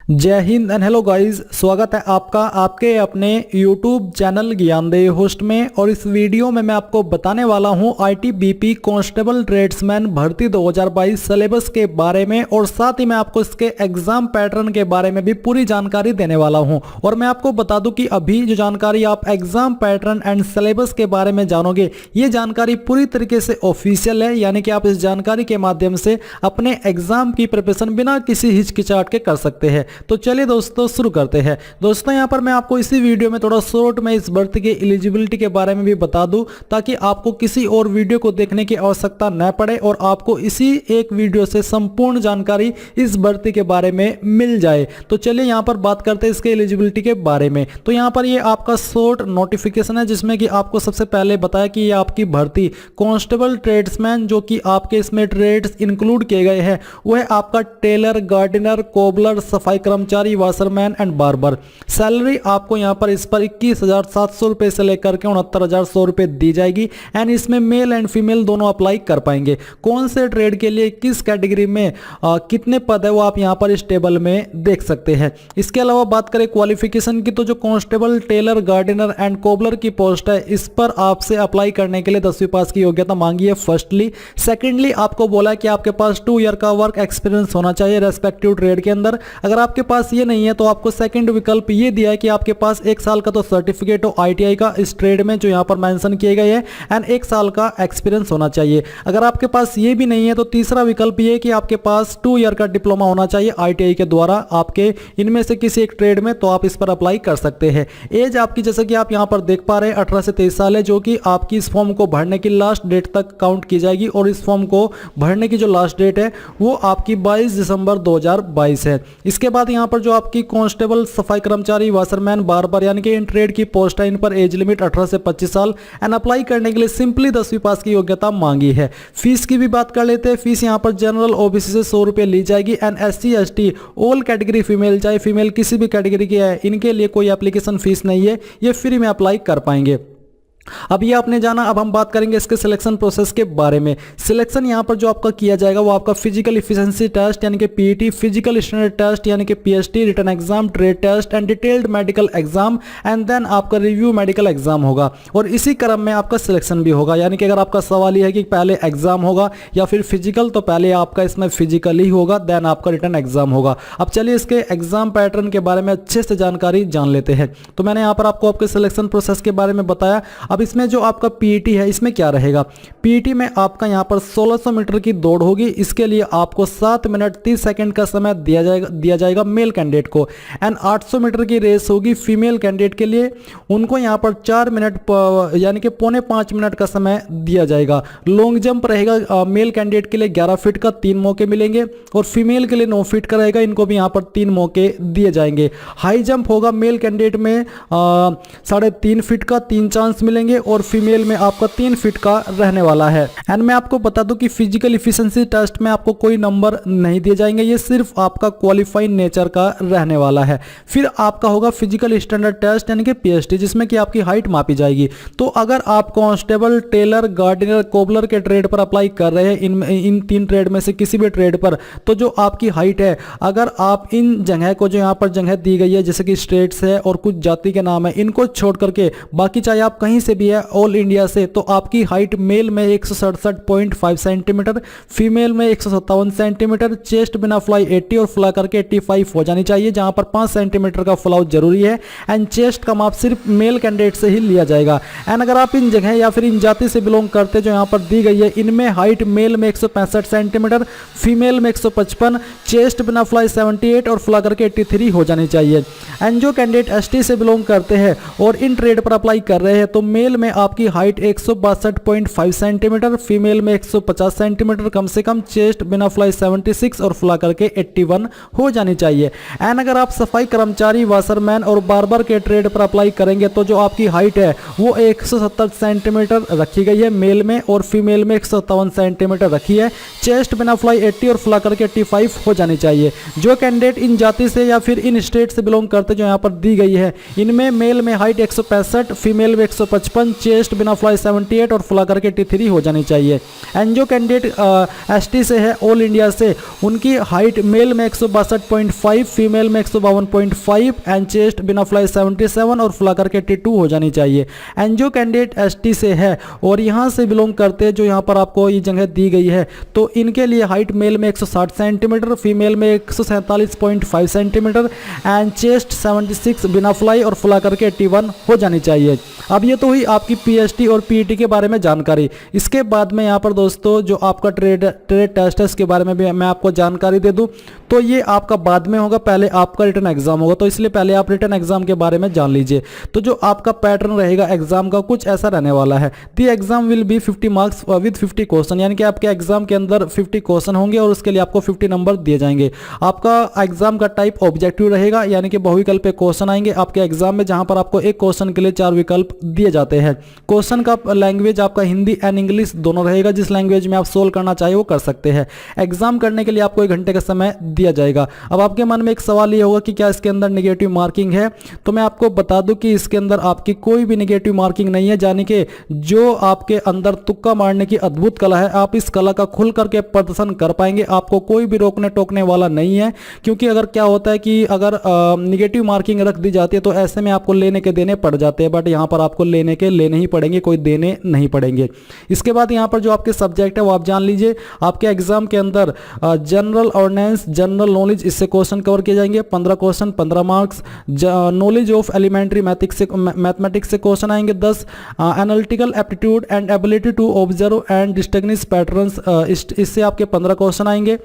जय Hind and hello guys, स्वागत है आपका आपके अपने YouTube चैनल ज्ञानदेव होस्ट में। और इस वीडियो में मैं आपको बताने वाला हूं ITBP कांस्टेबल ट्रेड्समैन भर्ती 2022 सिलेबस के बारे में, और साथ ही मैं आपको इसके एग्जाम पैटर्न के बारे में भी पूरी जानकारी देने वाला हूं। और मैं आपको बता दूं कि अभी जो जानकारी आप एग्जाम पैटर्न एंड सिलेबस के बारे में जानोगे, ये जानकारी पूरी तरीके से ऑफिशियल है, यानी कि आप इस जानकारी के माध्यम से अपने एग्जाम की प्रिपरेशन बिना किसी हिचकिचाहट के कर सकते हैं। तो चलिए दोस्तों शुरू करते हैं। दोस्तों यहां पर मैं आपको इसी वीडियो में थोड़ा शॉर्ट में इस भर्ती के एलिजिबिलिटी के बारे में भी बता दूं, ताकि आपको किसी और वीडियो को देखने की आवश्यकता न पड़े और आपको इसी एक वीडियो से संपूर्ण जानकारी इस भर्ती के बारे में मिल जाए। तो चलिए यहां पर बात करते हैं इसके एलिजिबिलिटी के बारे में। तो यहां पर ये आपका शॉर्ट नोटिफिकेशन है, जिसमें कि आपको सबसे पहले बताया कि ये आपकी भर्ती कांस्टेबल ट्रेड्समैन, जो कि आपके इसमें ट्रेड्स इंक्लूड किए गए हैं, वह आपका टेलर, गार्डनर, कोबलर, सफाई कर्मचारी, वाशरमैन एंड बार्बर। सैलरी आपको यहां पर इस पर 21,700 रुपए से लेकर के 69,100 रुपए दी जाएगी। एंड इसमें मेल एंड फीमेल दोनों अप्लाई कर पाएंगे। कौन से ट्रेड के लिए किस कैटेगरी में कितने पद है वो आप यहां पर इस टेबल में देख सकते हैं। इसके अलावा बात करें क्वालिफिकेशन की, तो जो constable, tailor, gardener and cobbler की पोस्ट है, इस पर आपसे अप्लाई करने के लिए 10वीं पास की योग्यता मांगी है फर्स्टली। सेकेंडली आपको बोला कि आपके पास 2 ईयर का वर्क एक्सपीरियंस होना चाहिए रेस्पेक्टिव ट्रेड के अंदर। अगर आपके पास ये नहीं है तो आपको सेकंड विकल्प ये दिया है कि आपके पास 1 साल का तो सर्टिफिकेट हो ITI का इस ट्रेड में, जो यहां पर मेंशन किए गए हैं, एंड 1 साल का एक्सपीरियंस होना चाहिए। अगर आपके पास ये भी नहीं है तो तीसरा विकल्प ये है कि आपके पास 2 ईयर का डिप्लोमा होना चाहिए ITI के द्वारा आपके इनमें से किसी एक ट्रेड में, तो आप इस पर अप्लाई कर सकते हैं। एज आपकी जैसे कि आप यहां पर देख पा रहे हैं 18 से 23 साल है, जो कि आपकी इस फॉर्म को भरने की लास्ट डेट तक काउंट की जाएगी। और इस फॉर्म को भरने की जो लास्ट डेट है वो आपकी 22 दिसंबर 2022 है। इसके बाद यहां पर जो आपकी कांस्टेबल, सफाई कर्मचारी, वाशरमैन, बार्बर यानी कि इन ट्रेड की पोस्ट है, इन पर एज लिमिट 18 से 25 साल एंड अप्लाई करने के लिए सिंपली 10वीं पास की योग्यता मांगी है। फीस की भी बात कर लेते हैं। फीस यहां पर जनरल OBC से 100 रुपए ली जाएगी and SC ST all category female, चाहे फीमेल किसी भी कैटेगरी की है, इनके लिए कोई एप्लीकेशन फीस नहीं है, ये फ्री में अप्लाई कर पाएंगे। अब ये आपने जाना, अब हम बात करेंगे इसके सिलेक्शन प्रोसेस के बारे में। सिलेक्शन यहां पर जो आपका किया जाएगा वो आपका फिजिकल इफिशिएंसी टेस्ट यानी कि PET, फिजिकल स्टैंडर्ड टेस्ट यानी कि PST, written exam, trade test and detailed medical exam and then आपका रिव्यू मेडिकल एग्जाम होगा। और इसी क्रम में आपका सिलेक्शन भी होगा, यानी कि अगर आपका सवाल यह है कि पहले एग्जाम होगा या फिर फिजिकल, तो पहले आपका इसमें फिजिकल ही होगा, देन आपका रिटन एग्जाम होगा। अब चलिए इसके एग्जाम पैटर्न के बारे में अच्छे से जानकारी जान लेते हैं। तो मैंने यहाँ पर आपको आपके सिलेक्शन प्रोसेस के बारे में बताया। अब इसमें जो आपका PET है, इसमें क्या रहेगा? PET में आपका यहां पर 1600 मीटर की दौड़ होगी। इसके लिए आपको 7 मिनट 30 सेकंड का समय दिया जाएगा मेल कैंडिडेट को। एंड 800 मीटर की रेस होगी फीमेल कैंडिडेट के लिए, उनको यहां पर 4 मिनट यानी कि पौने 5 मिनट का समय दिया जाएगा। लॉन्ग जंप रहेगा मेल कैंडिडेट के लिए 11 फीट का 3 मौके मिलेंगे, और फीमेल के लिए 9 फीट का रहेगा, इनको भी यहां पर 3 मौके दिए जाएंगे। हाई जंप होगा मेल कैंडिडेट में 3.5 फीट का 3 चांस मिलेंगे, और फीमेल में आपका 3 फीट का रहने वाला है। एंड मैं आपको बता दूं कि फिजिकल इफिशिएंसी टेस्ट में आपको कोई नंबर नहीं दिए जाएंगे, ये सिर्फ आपका क्वालिफाइड नेचर का रहने वाला है। फिर आपका होगा फिजिकल स्टैंडर्ड टेस्ट यानी कि PST, जिसमें कि आपकी हाइट मापी जाएगी। तो अगर आप कांस्टेबल, टेलर, गार्डनर, कोबलर के ट्रेड पर अप्लाई कर रहे हैं, इन 3 ट्रेड में से किसी भी ट्रेड पर, तो जो आपकी हाइट है, अगर आप इन जगह को, जो यहाँ पर जगह दी गई है जैसे कि स्टेट्स है और कुछ जाति के नाम है, इनको छोड़ करके बाकी चाहे आप कहीं से भी है ऑल इंडिया से, तो आपकी हाइट मेल में 167.5 सेंटीमीटर, फीमेल में 157 सेंटीमीटर, चेस्ट बिना फ्लाई 80 और फ्ला करके 85 हो जानी चाहिए, जहां पर 5 सेंटीमीटर का फ्लाउ जरूरी है। एंड चेस्ट का माप सिर्फ मेल कैंडिडेट से ही लिया जाएगा। एंड अगर आप इन जगह या फिर इन जाति से बिलोंग करते जो यहां पर दी गई है, इनमें हाइट मेल में 165 सेंटीमीटर, फीमेल में 155, चेस्ट बिना फ्लाई 78 और फ्ला करके 83 हो जानी चाहिए। एंड जो कैंडिडेट ST से बिलोंग करते हैं और इन ट्रेड पर अप्लाई कर रहे हैं, तो मेल में आपकी हाइट 162.5 सेंटीमीटर, फीमेल में 150 सेंटीमीटर कम से कम, चेस्ट बिना फ्लाई 76 और फ्ला करके 81 हो जानी चाहिए। एंड अगर आप सफाई कर्मचारी, वाशरमैन और बार्बर के ट्रेड पर अप्लाई करेंगे, तो जो आपकी हाइट है वो 170 सेंटीमीटर रखी गई है मेल में, और फीमेल में 157 सेंटीमीटर रखी है। चेस्ट बिना फ्लाई 80 और फ्ला करके 85 हो जानी चाहिए। जो कैंडिडेट इन जाति से या फिर इन स्टेट से बिलोंग करते जो यहाँ पर दी गई है, इनमें मेल में हाइट 165, फीमेल में 155 155, चेस्ट बिना फ्लाई 78 और फुला करके T3 हो जानी चाहिए। एंड जो कैंडिडेट ST से है ऑल इंडिया से, उनकी हाइट मेल में 162.5, फीमेल में 152.5 एंड चेस्ट बिना फ्लाई 77 और फुला करके T2 हो जानी चाहिए। एंड जो कैंडिडेट ST से है और यहाँ से बिलोंग करते हैं, जो यहाँ पर आपको ये जगह दी गई है, तो इनके लिए हाइट मेल में 160 सेंटीमीटर, फीमेल में 147.5 सेंटीमीटर एंड चेस्ट 76 बिना फ्लाई और फुला करके 81 हो जानी चाहिए। अब ये तो हुई आपकी PST और PET के बारे में जानकारी। इसके बाद में यहाँ पर दोस्तों जो आपका ट्रेड टेस्ट है इसके बारे में भी मैं आपको जानकारी दे दूँ, तो ये आपका बाद में होगा, पहले आपका रिटन एग्जाम होगा, तो इसलिए पहले आप रिटन एग्जाम के बारे में जान लीजिए। तो जो आपका पैटर्न रहेगा एग्जाम का कुछ ऐसा रहने वाला है। The exam will be 50 marks with 50 question, यानी कि आपके एग्जाम के अंदर 50 क्वेश्चन होंगे और उसके लिए आपको 50 नंबर दिए जाएंगे। आपका एग्जाम का टाइप ऑब्जेक्टिव रहेगा, यानी कि बहुविकल्प पे क्वेश्चन आएंगे आपके एग्जाम में, जहां पर आपको एक क्वेश्चन के लिए 4 विकल्प दिए जाते हैं। क्वेश्चन का लैंग्वेज आपका हिंदी एंड इंग्लिश दोनों रहेगा, जिस लैंग्वेज में आप सोल्व करना चाहिए वो कर सकते हैं। एग्जाम करने के लिए आपको 1 घंटे का समय दिया जाएगा। अब आपके मन में एक सवाल ये होगा कि क्या इसके अंदर नेगेटिव मार्किंग है, तो मैं आपको बता दूं कि इसके अंदर आपकी कोई भी नेगेटिव मार्किंग नहीं है, यानी कि जो आपके अंदर तुक्का मारने की अद्भुत कला है, आप इस कला का खुल करके प्रदर्शन कर पाएंगे। आपको कोई भी रोकने टोकने वाला नहीं है, क्योंकि अगर क्या होता है कि अगर नेगेटिव मार्किंग रख दी जाती है तो ऐसे में आपको लेने के देने पड़ जाते हैं, बट यहाँ पर आपको लेने ही पड़ेंगे, कोई देने नहीं पड़ेंगे। इसके बाद यहाँ पर जो आपके सब्जेक्ट है वो आप जान लीजिए। आपके एग्जाम के अंदर जनरल अवेयरनेस, जनरल नॉलेज, इससे क्वेश्चन कवर किए जाएंगे। 15 question 15 marks. Knowledge of elementary mathematics से क्वेश्चन आएंगे 10। Analytical aptitude and ability to observe and distinguish patterns, इससे आपके 15 क्वेश्चन आएंगे।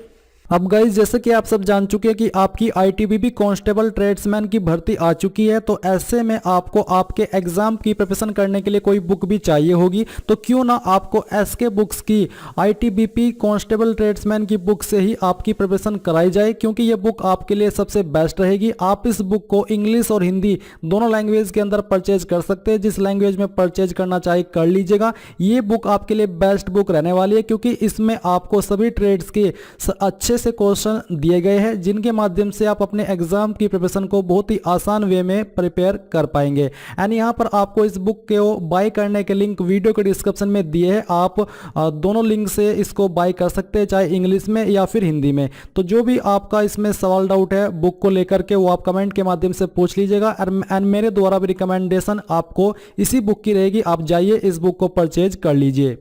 अब गाइज जैसे कि आप सब जान चुके हैं कि आपकी ITBP कांस्टेबल ट्रेड्समैन की भर्ती आ चुकी है, तो ऐसे में आपको आपके एग्जाम की प्रिपरेशन करने के लिए कोई बुक भी चाहिए होगी, तो क्यों ना आपको SK बुक्स की ITBP कांस्टेबल ट्रेड्समैन की बुक से ही आपकी प्रिपरेशन कराई जाए, क्योंकि ये बुक आपके लिए सबसे बेस्ट रहेगी। आप इस बुक को इंग्लिश और हिंदी दोनों लैंग्वेज के अंदर परचेज कर सकते हैं, जिस लैंग्वेज में परचेज करना चाहे कर लीजिएगा। ये बुक आपके लिए बेस्ट बुक रहने वाली है, क्योंकि इसमें आपको सभी ट्रेड्स के अच्छे से क्वेश्चन दिए गए हैं, जिनके माध्यम से आप अपने एग्जाम की प्रिपरेशन को बहुत ही आसान वे में प्रिपेयर कर पाएंगे। एंड यहाँ पर आपको इस बुक को बाय करने के लिंक वीडियो के डिस्क्रिप्शन में दिए हैं, आप दोनों लिंक से इसको बाय कर सकते हैं, चाहे इंग्लिश में या फिर हिंदी में। तो जो भी आपका इसमें सवाल डाउट है बुक को लेकर के, वो आप कमेंट के माध्यम से पूछ लीजिएगा। एंड मेरे द्वारा भी रिकमेंडेशन आपको इसी बुक की रहेगी, आप जाइए इस बुक को परचेज कर लीजिए।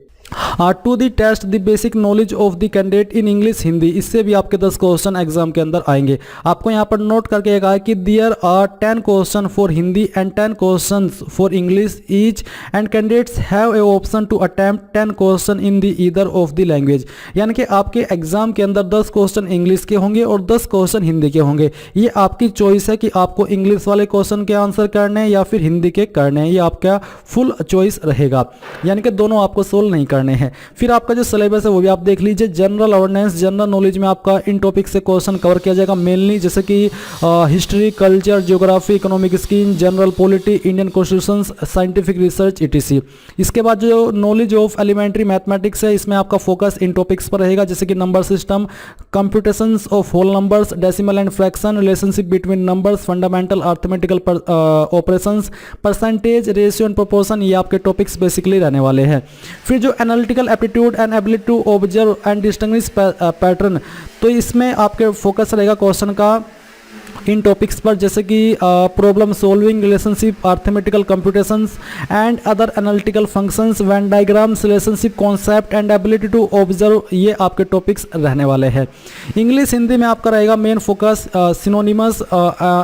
To the test the basic knowledge of the candidate in English Hindi, इससे भी आपके 10 क्वेश्चन एग्जाम के अंदर आएंगे। आपको यहाँ पर नोट करके कहा है कि there are 10 question for Hindi and 10 question for English each, and candidates have a option to attempt 10 question in the either of the language, यानी कि आपके एग्जाम के अंदर 10 क्वेश्चन इंग्लिश के होंगे और 10 क्वेश्चन हिंदी के होंगे। ये आपकी चॉइस है कि आपको इंग्लिश वाले क्वेश्चन के आंसर करने हैं या फिर हिंदी के करने हैं, ये आपका फुल चॉइस रहेगा, यानी कि दोनों आपको सोल्व नहीं करने हैं। फिर आपका जो सिलेबस है वो भी आप देख लीजिए। जनरल अवेयरनेस, जनरल नॉलेज में आपका इन टॉपिक से क्वेश्चन कवर किया जाएगा मेनली, जैसे कि history, culture, geography, economic scheme, general polity, Indian constitution, scientific research etc। इसके बाद जो नॉलेज ऑफ एलिमेंट्री मैथमेटिक्स है, इसमें आपका फोकस इन टॉपिक्स पर रहेगा, जैसे कि number system, computations of whole numbers, decimal and fraction, relationship between numbers, fundamental arithmetical operations, percentage, ratio and proportion, ये आपके टॉपिक्स बेसिकली रहने वाले हैं। फिर जो analytical aptitude and ability to observe and distinguish pattern, तो इसमें आपके फोकस रहेगा क्वेश्चन का इन टॉपिक्स पर, जैसे कि problem solving, relationship, arithmetical computations and other analytical functions, Venn diagrams, relationship concept and ability to observe, ये आपके टॉपिक्स रहने वाले हैं। इंग्लिश हिंदी में आपका रहेगा main focus synonyms,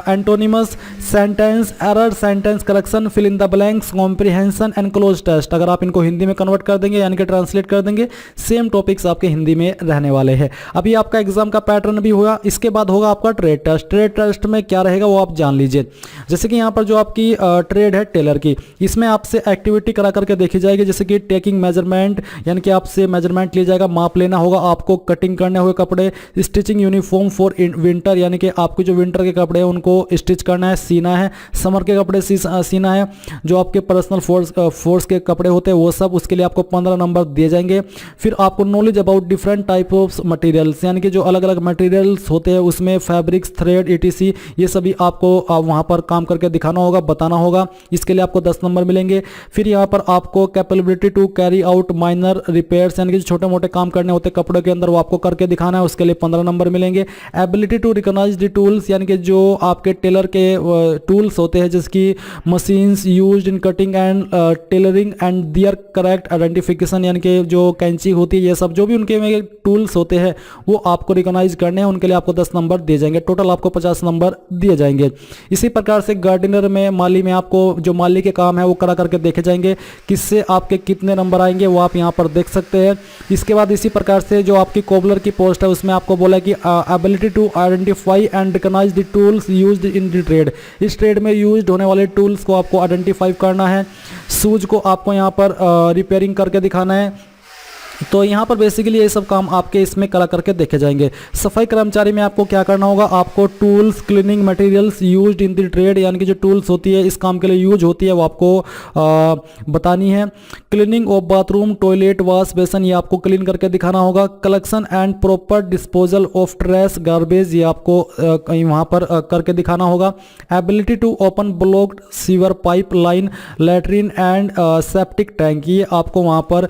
antonyms, sentence, error, sentence correction, fill in the blanks, comprehension and cloze test. अगर आप इनको हिंदी में कन्वर्ट कर देंगे यानी कि ट्रांसलेट कर देंगे, सेम टॉपिक्स आपके हिंदी में रहने वाले हैं। अभी आपका एग्जाम का पैटर्न भी हुआ, इसके बाद होगा आपका ट्रेड टेस्ट। ट्रेड टेस्ट में क्या रहेगा वो आप जान लीजिए। जैसे कि यहाँ पर जो आपकी ट्रेड है टेलर की, इसमें आपसे एक्टिविटी करा करके देखी जाएगी, जैसे कि टेकिंग मेजरमेंट, यानी कि आपसे मेजरमेंट लिया जाएगा, माप लेना होगा आपको, कटिंग करने हुए कपड़े, स्टिचिंग यूनिफॉर्म फॉर विंटर, यानी कि आपके जो विंटर के कपड़े हैं उनको स्टिच करना है, सीना है, समर के कपड़े सीना है, जो आपके पर्सनल फोर्स के कपड़े होते हैं वो सब, उसके लिए आपको 15 नंबर दिए जाएंगे। फिर आपको knowledge about different type of materials, यानी कि जो अलग अलग मटेरियल्स होते हैं उसमें फैब्रिक्स, थ्रेड etc PVC, ये सभी आपको वहाँ पर काम करके दिखाना होगा, बताना होगा। इसके लिए आपको 10 नंबर मिलेंगे। फिर यहाँ पर आपको capability to carry out minor repairs, यानी कि छोटे मोटे काम करने होते कपड़ों के अंदर, वो आपको करके दिखाना है, उसके लिए 15 नंबर मिलेंगे। Ability to recognise the tools, यानी कि जो आपके टेलर के टूल्स होते हैं, जिसकी machines used in cutting and tailoring and their correct identification, यानी कि जो कैंची होती है, ये सब जो भी उनके में टूल्स होते हैं वो आपको रिकॉग्नाइज करने हैं, उनके लिए आपको 10 नंबर दिए जाएंगे। टोटल आपको 50 नंबर दिए जाएंगे। इसी प्रकार से गार्डनर में, माली में आपको जो माली के काम है वो करा करके देखे जाएंगे, किससे आपके कितने नंबर आएंगे वो आप यहाँ पर देख सकते हैं। इसके बाद इसी प्रकार से जो आपकी कोबलर की पोस्ट है उसमें आपको बोला कि ability to identify and recognise the tools used in the trade, इस ट्रेड में यूज्ड होने वाले टूल्स को आपको आइडेंटिफाई करना है। सूज को आपको यहाँ पर रिपेयरिंग करके दिखाना है। तो यहाँ पर बेसिकली ये सब काम आपके इसमें करा करके देखे जाएंगे। सफाई कर्मचारी में आपको क्या करना होगा, आपको tools cleaning materials used in the trade, यानी कि जो टूल्स होती है इस काम के लिए यूज होती है वो आपको बतानी है। Cleaning of bathroom toilet wash basin, ये आपको क्लीन करके दिखाना होगा। Collection and proper disposal of trash garbage, ये आपको वहाँ पर करके दिखाना होगा। Ability to open blocked sewer pipe line latrine and septic tank, ये आपको वहाँ पर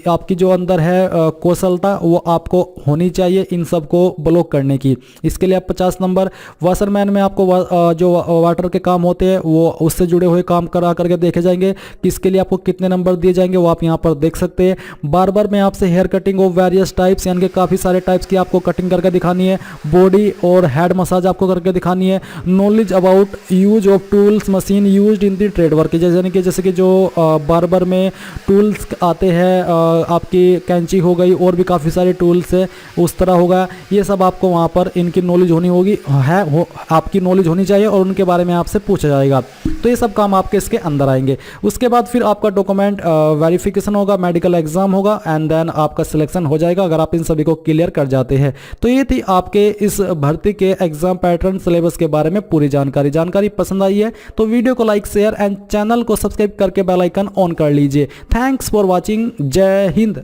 आपकी जो अंदर है कौशलता वो आपको होनी चाहिए इन सब को ब्लॉक करने की। इसके लिए आप 50 नंबर। वाशरमैन में आपको जो वाटर के काम होते हैं वो उससे जुड़े हुए काम करा करके देखे जाएंगे, किसके लिए आपको कितने नंबर दिए जाएंगे वो आप यहाँ पर देख सकते हैं। बार्बर में आपसे hair cutting of various types, यानी कि काफ़ी सारे टाइप्स की आपको कटिंग करके दिखानी है। बॉडी और हेड मसाज आपको करके दिखानी है। Knowledge about use of tools machine used in the trade work, जैसे कि जो बार्बर में टूल्स आते हैं, आपकी कैंची हो गई और भी काफ़ी सारे टूल्स है उस तरह होगा, ये सब आपको वहाँ पर इनकी नॉलेज होनी होगी आपकी नॉलेज होनी चाहिए और उनके बारे में आपसे पूछा जाएगा। तो ये सब काम आपके इसके अंदर आएंगे। उसके बाद फिर आपका डॉक्यूमेंट वेरिफिकेशन होगा, मेडिकल एग्जाम होगा एंड देन आपका सिलेक्शन हो जाएगा अगर आप इन सभी को क्लियर कर जाते हैं। तो ये थी आपके इस भर्ती के एग्जाम पैटर्न सिलेबस के बारे में पूरी जानकारी पसंद आई है तो वीडियो को लाइक शेयर एंड चैनल को सब्सक्राइब करके बेल आइकन ऑन कर लीजिए। Thanks for watching. जय हिंद।